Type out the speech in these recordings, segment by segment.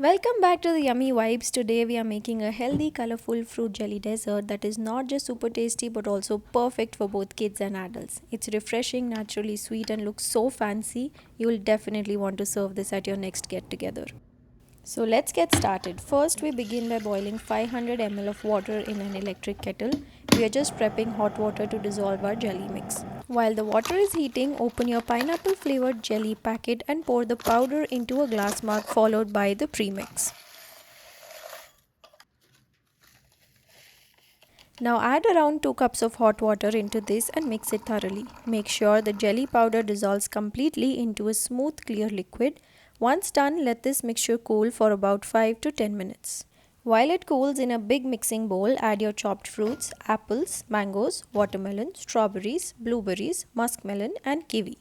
Welcome back to the Yummy Vibes. Today we are making a healthy, colorful fruit jelly dessert that is not just super tasty but also perfect for both kids and adults. It's refreshing, naturally sweet, and looks so fancy. You will definitely want to serve this at your next get together. So let's get started. First, we begin by boiling 500 ml of water in an electric kettle. We are just prepping hot water to dissolve our jelly mix. While the water is heating, open your pineapple flavored jelly packet and pour the powder into a glass mug followed by the premix. Now add around 2 cups of hot water into this and mix it thoroughly. Make sure the jelly powder dissolves completely into a smooth clear liquid. Once done, let this mixture cool for about 5 to 10 minutes. While it cools in a big mixing bowl, add your chopped fruits, apples, mangoes, watermelon, strawberries, blueberries, muskmelon and kiwi,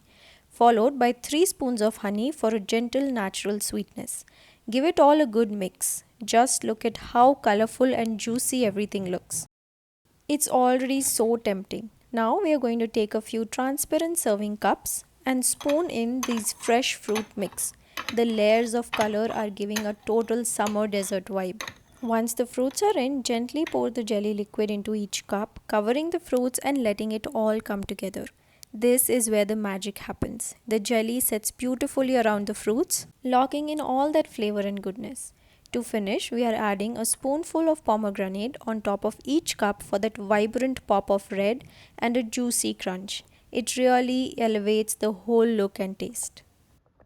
followed by 3 spoons of honey for a gentle natural sweetness. Give it all a good mix. Just look at how colorful and juicy everything looks. It's already so tempting. Now we are going to take a few transparent serving cups and spoon in these fresh fruit mix. The layers of color are giving a total summer desert vibe. Once the fruits are in, gently pour the jelly liquid into each cup, covering the fruits and letting it all come together. This is where the magic happens. The jelly sets beautifully around the fruits, locking in all that flavor and goodness. To finish, we are adding a spoonful of pomegranate on top of each cup for that vibrant pop of red and a juicy crunch. It really elevates the whole look and taste.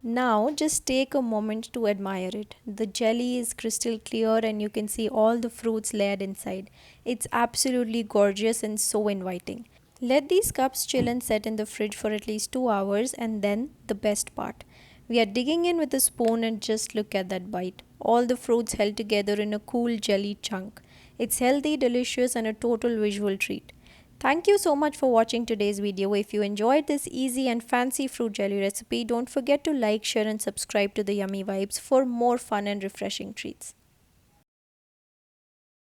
Now just take a moment to admire it. The jelly is crystal clear and you can see all the fruits layered inside. It's absolutely gorgeous and so inviting. Let these cups chill and set in the fridge for at least 2 hours, and then the best part. We are digging in with a spoon and just look at that bite. All the fruits held together in a cool jelly chunk. It's healthy, delicious and a total visual treat. Thank you so much for watching today's video. If you enjoyed this easy and fancy fruit jelly recipe, don't forget to like, share and subscribe to the Yummy Vibes for more fun and refreshing treats.